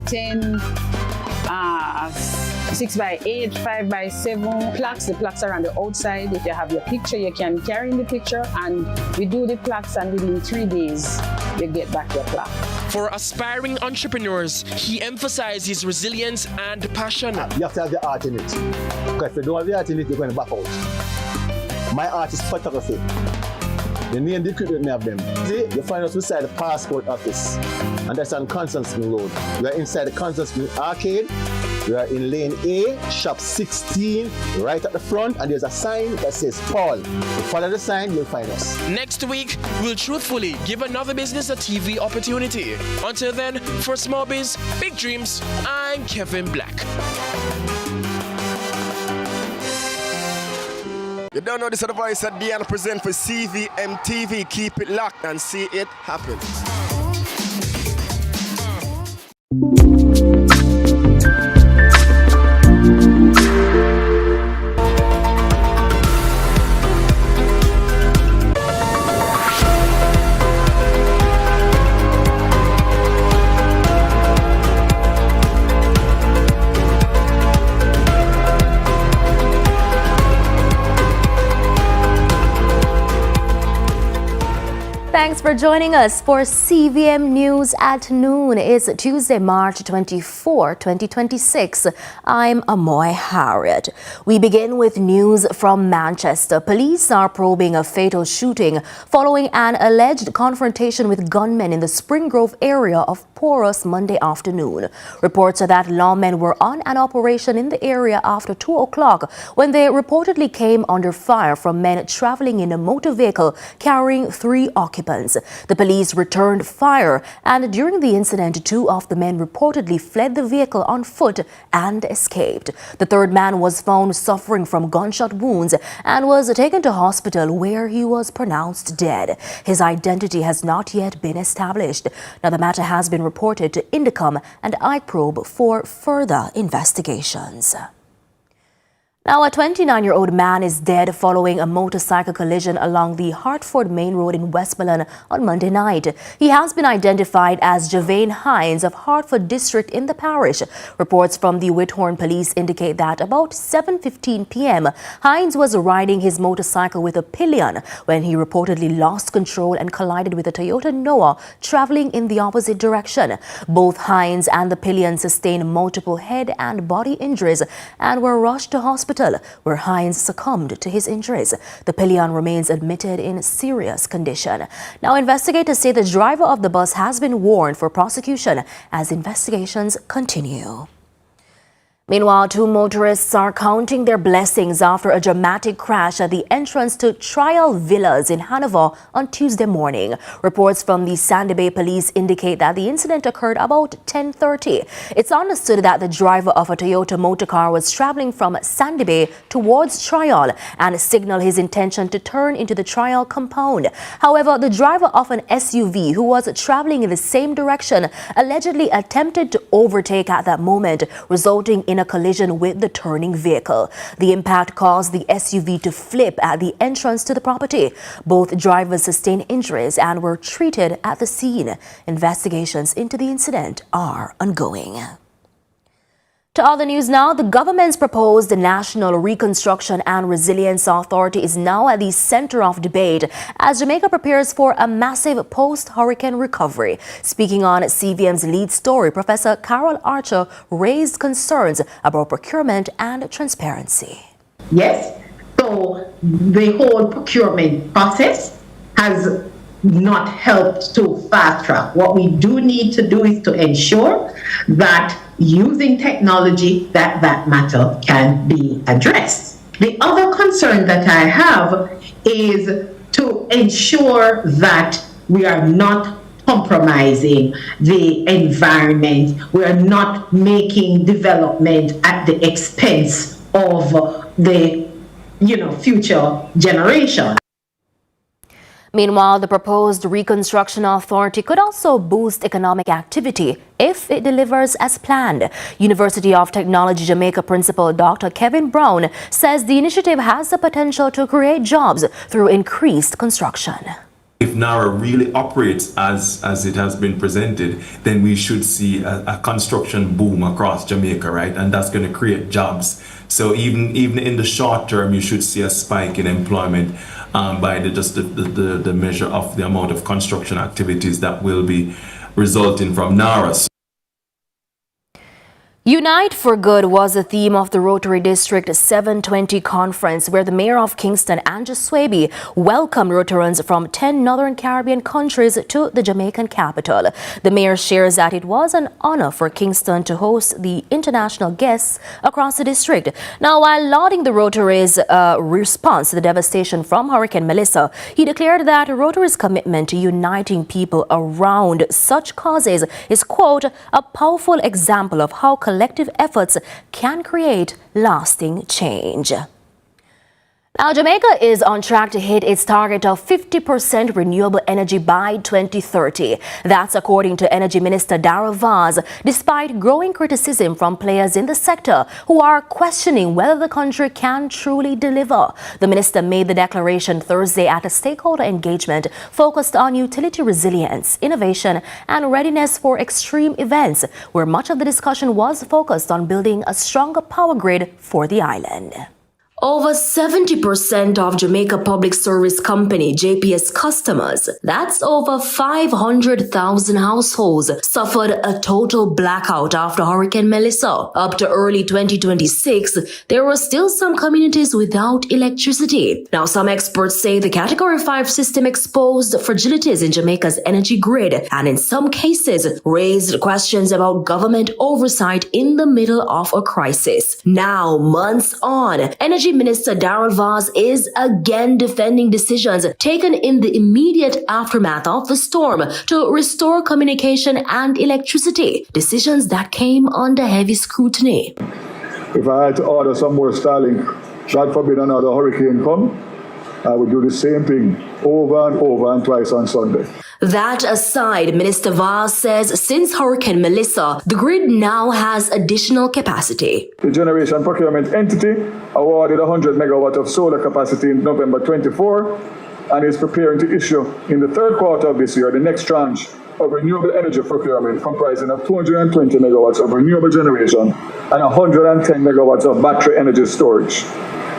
10, 6 by 8, 5 by 7 plaques. The plaques are on the outside. If you have your picture, you can carry in the picture, and we do the plaques, and within 3 days, you get back your plaque. For aspiring entrepreneurs, he emphasizes resilience and passion. You have to have the art in it. Because if you don't have the art in it, you're going to back out. My art is photography. The name, the equipment, we have them. See, you find us beside the passport office, and that's on Constance Mill Road. We are inside the Constance Mill Arcade. We are in lane A, shop 16, right at the front, and there's a sign that says Paul. You follow the sign, you'll find us. Next week, we'll truthfully give another business a TV opportunity. Until then, for Small Biz, Big Dreams, I'm Kevin Black. You don't know this other voice that Deanna present for CVM TV. Keep it locked and see it happen. Thanks for joining us for CVM News at Noon. It's Tuesday, March 24, 2026. I'm Amoy Harriet. We begin with news from Manchester. Police are probing a fatal shooting following an alleged confrontation with gunmen in the Spring Grove area of Porus Monday afternoon. Reports are that lawmen were on an operation in the area after 2 o'clock when they reportedly came under fire from men traveling in a motor vehicle carrying 3 occupants. The police returned fire, and during the incident, 2 of the men reportedly fled the vehicle on foot and escaped. The third man was found suffering from gunshot wounds and was taken to hospital where he was pronounced dead. His identity has not yet been established. Now, the matter has been reported to Indicom and iProbe for further investigations. Now, a 29-year-old man is dead following a motorcycle collision along the Hartford Main Road in Westmoreland on Monday night. He has been identified as Javane Hines of Hartford District in the parish. Reports from the Whithorn police indicate that about 7:15 p.m., Hines was riding his motorcycle with a pillion when he reportedly lost control and collided with a Toyota Noah traveling in the opposite direction. Both Hines and the pillion sustained multiple head and body injuries and were rushed to hospital, where Hines succumbed to his injuries. The pillion remains admitted in serious condition. Now, investigators say the driver of the bus has been warned for prosecution as investigations continue. Meanwhile, 2 motorists are counting their blessings after a dramatic crash at the entrance to Trial Villas in Hanover on Tuesday morning. Reports from the Sandy Bay police indicate that the incident occurred about 10:30. It's understood that the driver of a Toyota motor car was traveling from Sandy Bay towards Trial and signaled his intention to turn into the Trial compound. However, the driver of an SUV who was traveling in the same direction allegedly attempted to overtake at that moment, resulting in a collision with the turning vehicle. The impact caused the SUV to flip at the entrance to the property. Both drivers sustained injuries and were treated at the scene. Investigations into the incident are ongoing. To other news now, the government's proposed National Reconstruction and Resilience Authority is now at the center of debate as Jamaica prepares for a massive post-hurricane recovery. Speaking on CVM's lead story, Professor Carol Archer raised concerns about procurement and transparency. Yes, so the whole procurement process has not helped to fast track. What we do need to do is to ensure that using technology that matter can be addressed. The other concern that I have is to ensure that we are not compromising the environment. We are not making development at the expense of the future generation. Meanwhile, the proposed Reconstruction Authority could also boost economic activity if it delivers as planned. University of Technology Jamaica Principal Dr. Kevin Brown says the initiative has the potential to create jobs through increased construction. If NARA really operates as it has been presented, then we should see a construction boom across Jamaica, right? And that's going to create jobs. So even in the short term, you should see a spike in employment by the measure of the amount of construction activities that will be resulting from NARA. Unite for Good was the theme of the Rotary District 720 conference, where the mayor of Kingston, Andrew Swaby, welcomed Rotarians from 10 Northern Caribbean countries to the Jamaican capital. The mayor shares that it was an honor for Kingston to host the international guests across the district. Now, while lauding the Rotary's response to the devastation from Hurricane Melissa, he declared that Rotary's commitment to uniting people around such causes is, quote, a powerful example of how collective efforts can create lasting change. Now, Jamaica is on track to hit its target of 50% renewable energy by 2030. That's according to Energy Minister Darrell Vaz, despite growing criticism from players in the sector who are questioning whether the country can truly deliver. The minister made the declaration Thursday at a stakeholder engagement focused on utility resilience, innovation, and readiness for extreme events, where much of the discussion was focused on building a stronger power grid for the island. Over 70% of Jamaica Public Service Company JPS customers, that's over 500,000 households, suffered a total blackout after Hurricane Melissa. Up to early 2026, there were still some communities without electricity. Now, some experts say the Category 5 system exposed fragilities in Jamaica's energy grid and in some cases raised questions about government oversight in the middle of a crisis. Now, months on, Energy Minister Darrell Vaz is again defending decisions taken in the immediate aftermath of the storm to restore communication and electricity, decisions that came under heavy scrutiny. If I had to order some more Starlink, God forbid another hurricane come, I would do the same thing over and twice on Sunday. That aside, Minister Vaz says since Hurricane Melissa, the grid now has additional capacity. The generation procurement entity awarded 100 megawatt of solar capacity in November 24 and is preparing to issue in the third quarter of this year the next tranche of renewable energy procurement comprising of 220 megawatts of renewable generation and 110 megawatts of battery energy storage.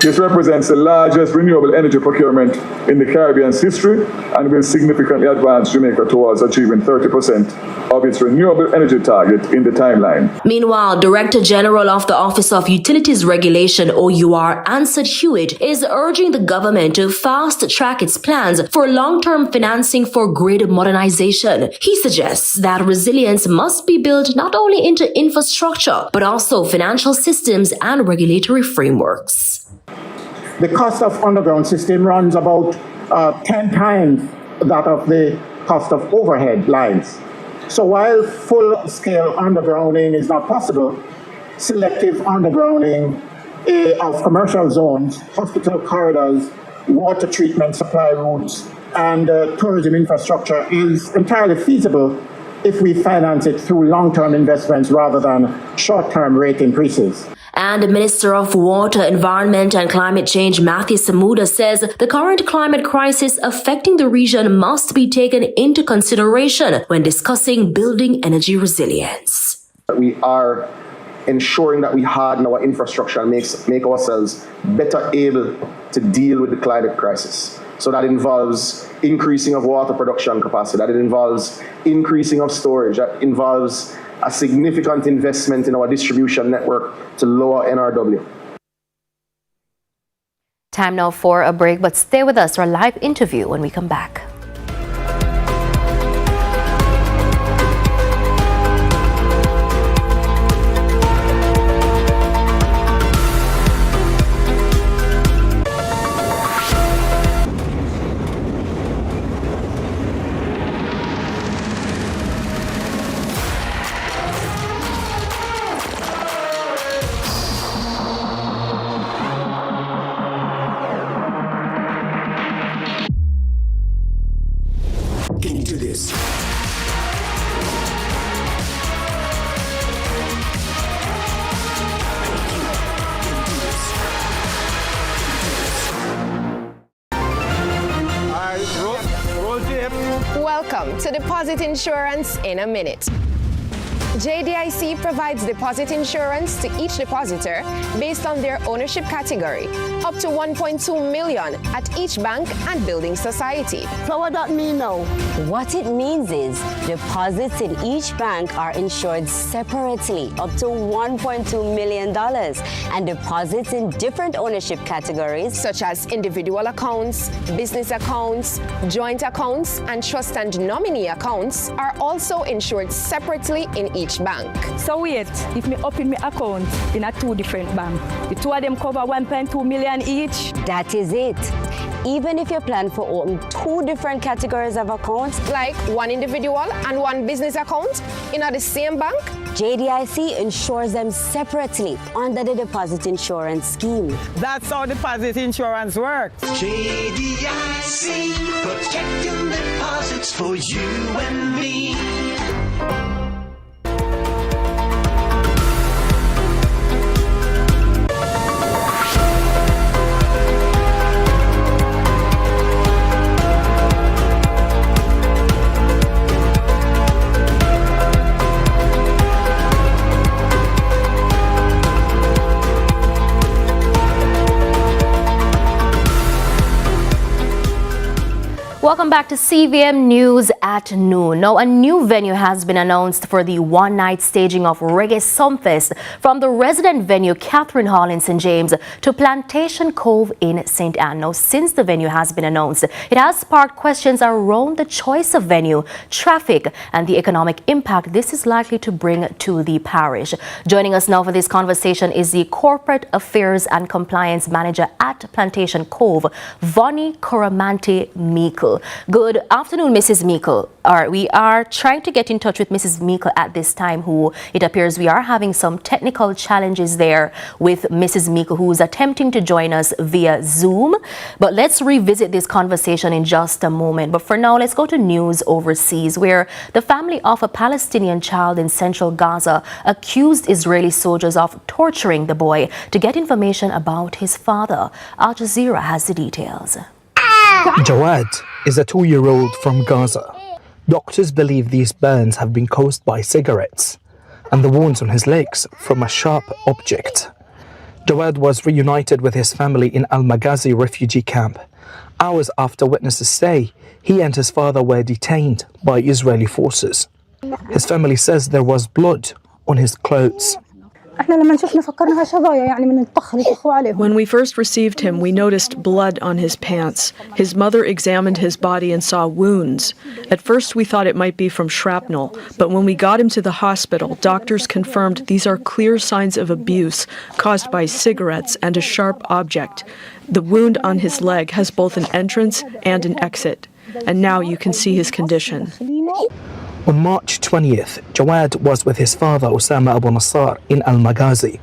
This represents the largest renewable energy procurement in the Caribbean's history and will significantly advance Jamaica towards achieving 30% of its renewable energy target in the timeline. Meanwhile, Director General of the Office of Utilities Regulation, OUR, Ansett Hewitt, is urging the government to fast-track its plans for long-term financing for grid modernization. He suggests that resilience must be built not only into infrastructure, but also financial systems and regulatory frameworks. The cost of underground system runs about 10 times that of the cost of overhead lines. So while full-scale undergrounding is not possible, selective undergrounding of commercial zones, hospital corridors, water treatment supply routes, and tourism infrastructure is entirely feasible if we finance it through long-term investments rather than short-term rate increases. And Minister of Water, Environment and Climate Change, Matthew Samuda, says the current climate crisis affecting the region must be taken into consideration when discussing building energy resilience. We are ensuring that we harden our infrastructure and make ourselves better able to deal with the climate crisis. So that involves increasing of water production capacity, that it involves increasing of storage, that involves a significant investment in our distribution network to lower NRW. Time now for a break, but stay with us for a live interview when we come back. to deposit insurance in a minute. JDIC provides deposit insurance to each depositor based on their ownership category, up to 1.2 million at each bank and building society. So what that mean now? What it means is deposits in each bank are insured separately, up to $1.2 million, and deposits in different ownership categories, such as individual accounts, business accounts, joint accounts, and trust and nominee accounts, are also insured separately in each bank. So wait, if me open my account in a two different bank, the two of them cover 1.2 million each? That is it. Even if you plan for open two different categories of accounts, like one individual and one business account in the same bank, JDIC insures them separately under the deposit insurance scheme. That's how deposit insurance works. JDIC, protecting deposits for you and me. Welcome back to CVM News at Noon. Now, a new venue has been announced for the one-night staging of Reggae Sumfest from the resident venue Catherine Hall in St. James to Plantation Cove in St. Anne. Now, since the venue has been announced, it has sparked questions around the choice of venue, traffic, and the economic impact this is likely to bring to the parish. Joining us now for this conversation is the Corporate Affairs and Compliance Manager at Plantation Cove, Vonnie Coramanti Meikle. Good afternoon, Mrs. Meikle. We are trying to get in touch with Mrs. Meikle at this time, who it appears we are having some technical challenges there with Mrs. Meikle, who is attempting to join us via Zoom. But let's revisit this conversation in just a moment. But for now, let's go to news overseas, where the family of a Palestinian child in central Gaza accused Israeli soldiers of torturing the boy to get information about his father. Al Jazeera has the details. Jawad is a 2-year-old from Gaza. Doctors believe these burns have been caused by cigarettes and the wounds on his legs from a sharp object. Jawad was reunited with his family in Al-Maghazi refugee camp. Hours after witnesses say he and his father were detained by Israeli forces. His family says there was blood on his clothes. When we first received him, we noticed blood on his pants. His mother examined his body and saw wounds. At first, we thought it might be from shrapnel, but when we got him to the hospital, doctors confirmed these are clear signs of abuse caused by cigarettes and a sharp object. The wound on his leg has both an entrance and an exit, and now you can see his condition. On March 20th, Jawad was with his father Osama Abu Nassar in Al-Maghazi.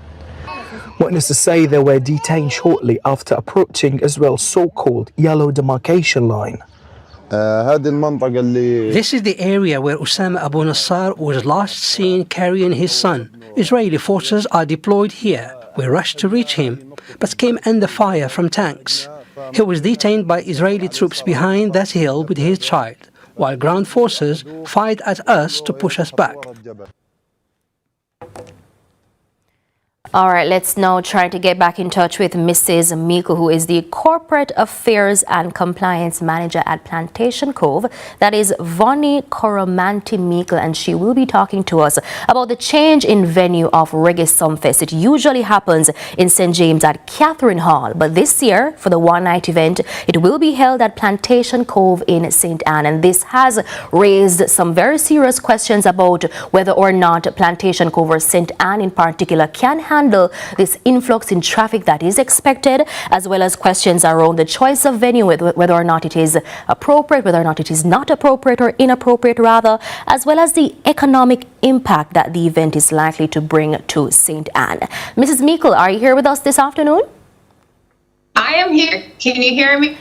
Witnesses say they were detained shortly after approaching Israel's so-called yellow demarcation line. This is the area where Osama Abu Nassar was last seen carrying his son. Israeli forces are deployed here. We rushed to reach him, but came under fire from tanks. He was detained by Israeli troops behind that hill with his child, while ground forces fired at us to push us back. All right, let's now try to get back in touch with Mrs. Meikle, who is the Corporate Affairs and Compliance Manager at Plantation Cove. That is Vonnie Coramanti Meikle, and she will be talking to us about the change in venue of Reggae Sumfest. It usually happens in St. James at Catherine Hall, but this year, for the one-night event, it will be held at Plantation Cove in St. Anne, and this has raised some very serious questions about whether or not Plantation Cove or St. Anne in particular can handle this influx in traffic that is expected, as well as questions around the choice of venue, whether or not it is appropriate, whether or not it is not appropriate or inappropriate rather, as well as the economic impact that the event is likely to bring to St. Anne. Mrs. Meikle, are you here with us this afternoon? I am here. Can you hear me?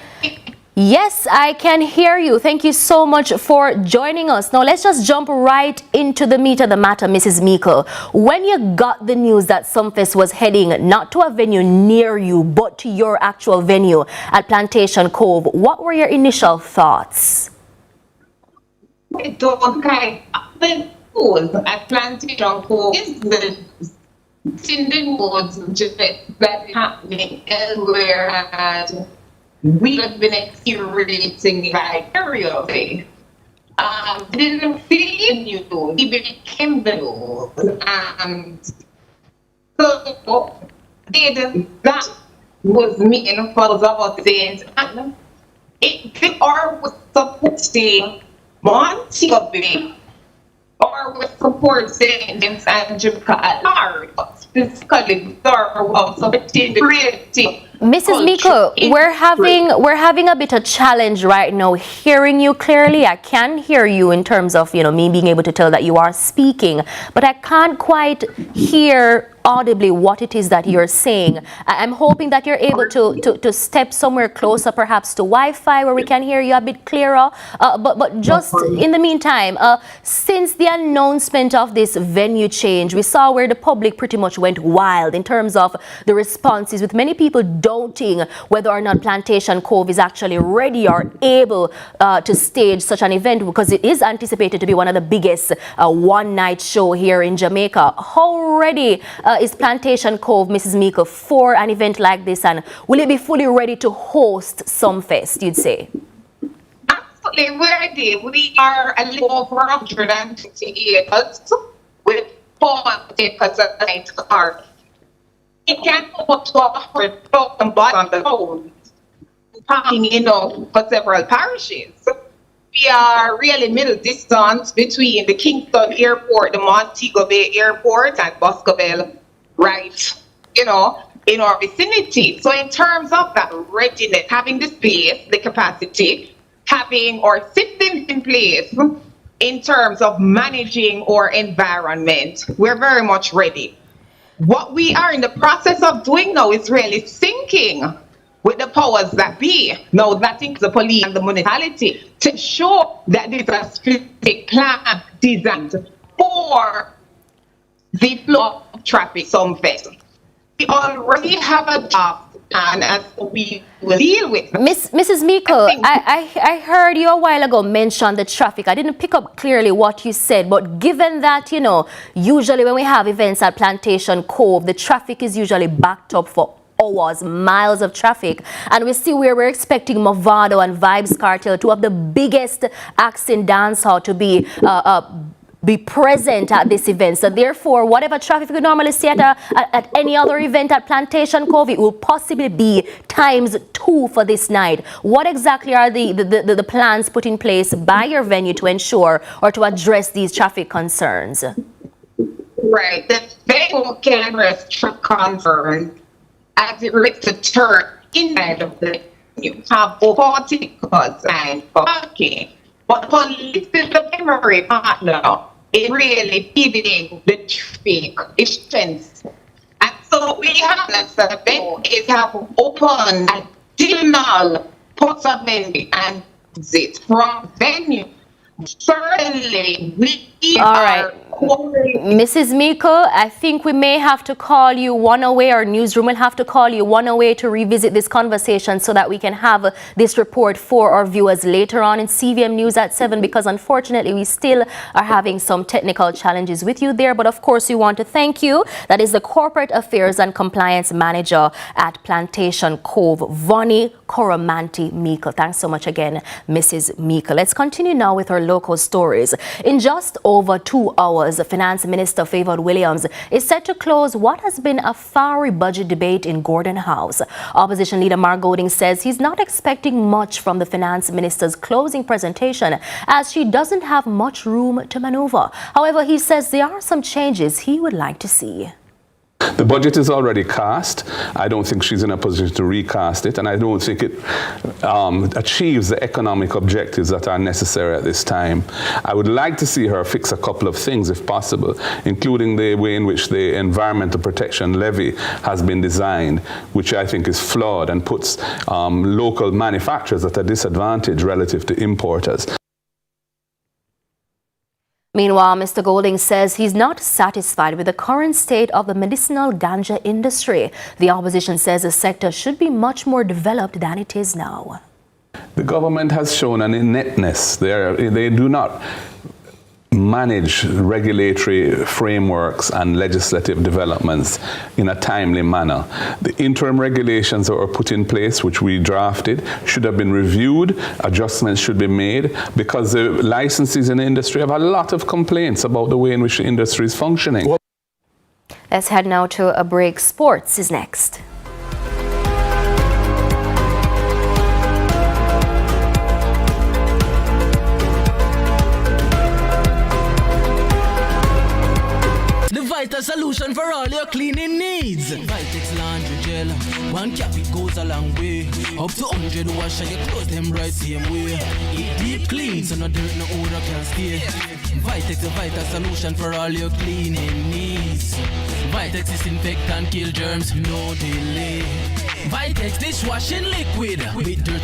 Yes, I can hear you. Thank you so much for joining us. Now, let's just jump right into the meat of the matter, Mrs. Meikle. When you got the news that Sumfest was heading not to a venue near you, but to your actual venue at Plantation Cove, what were your initial thoughts? It don't kind of the schools at Plantation Cove is the in the modes that happening elsewhere, and we have been experiencing vicariously. Didn't see you, he became the news, and so that was meeting for about things, and it or was supporting Montego or with supporting them and Jamaica at large, specifically also creating. Mrs. Miko, we're having a bit of challenge right now hearing you clearly. I can hear you in terms of, me being able to tell that you are speaking, but I can't quite hear audibly what it is that you're saying. I'm hoping that you're able to step somewhere closer, perhaps to Wi-Fi, where we can hear you a bit clearer. But just in the meantime, since the announcement of this venue change, we saw where the public pretty much went wild in terms of the responses, with many people doubting whether or not Plantation Cove is actually ready or able to stage such an event, because it is anticipated to be one of the biggest one-night show here in Jamaica. How ready is Plantation Cove, Mrs. Miko, for an event like this, and will it be fully ready to host Sumfest, you'd say? Absolutely ready. We are a little over 128 with 40% cars. It can go to 100,000 bodies on the road, parking, for several parishes. We are really middle distance between the Kingston Airport, the Montego Bay Airport, and Boscoville, right, in our vicinity. So in terms of that readiness, having the space, the capacity, having our systems in place in terms of managing our environment, we're very much ready. What we are in the process of doing now is really syncing with the powers that be. Now that includes the police and the municipality, to ensure that there's a specific plan designed for the flow of traffic Sumfest. We already have a draft plan as we will deal with. Mrs. Miko, I heard you a while ago mention the traffic. I didn't pick up clearly what you said, but given that, usually when we have events at Plantation Cove, the traffic is usually backed up for hours, miles of traffic, and we see where we're expecting Movado and Vibes Cartel, two of the biggest acts in dancehall, to be present at this event. So therefore, whatever traffic we normally see at any other event at Plantation Cove, it will possibly be ×2 for this night. What exactly are the plans put in place by your venue to ensure or to address these traffic concerns? Right, the venue can address traffic concerns as it relates to turn inside of the venue. Have 40 cars and parking. But police is the primary partner in really feeding the traffic efficiency. And so we have the venue is have open additional ports of entry and exit from venue. Certainly, we all right. Mrs. Miko, I think we may have to call you one away, or newsroom will have to call you one away to revisit this conversation so that we can have this report for our viewers later on in CVM News at 7, because unfortunately we still are having some technical challenges with you there. But of course, we want to thank you. That is the Corporate Affairs and Compliance Manager at Plantation Cove, Vonnie Koromanti Miko. Thanks so much again, Mrs. Miko. Let's continue now with our local stories. In just over 2 hours, Finance Minister Favored Williams is set to close what has been a fiery budget debate in Gordon House. Opposition leader Mark Golding says he's not expecting much from the Finance Minister's closing presentation, as she doesn't have much room to maneuver. However, he says there are some changes he would like to see. The budget is already cast. I don't think she's in a position to recast it, and I don't think it achieves the economic objectives that are necessary at this time. I would like to see her fix a couple of things if possible, including the way in which the Environmental Protection Levy has been designed, which I think is flawed and puts local manufacturers at a disadvantage relative to importers. Meanwhile, Mr. Golding says he's not satisfied with the current state of the medicinal ganja industry. The opposition says the sector should be much more developed than it is now. The government has shown an ineptness. They do not manage regulatory frameworks and legislative developments in a timely manner. The interim regulations that were put in place, which we drafted, should have been reviewed. Adjustments should be made because the licensees in the industry have a lot of complaints about the way in which the industry is functioning. Let's head now to a break. Sports is next. A solution for all your cleaning needs. Vitex laundry gel, one cap it goes a long way. Up to 100 wash and you close them right same way. It deep clean so no dirt, no odor can stay. Vitex a vital solution for all your cleaning needs. Vitex disinfect and kill germs, no delay. Vitex dishwashing liquid with dirt and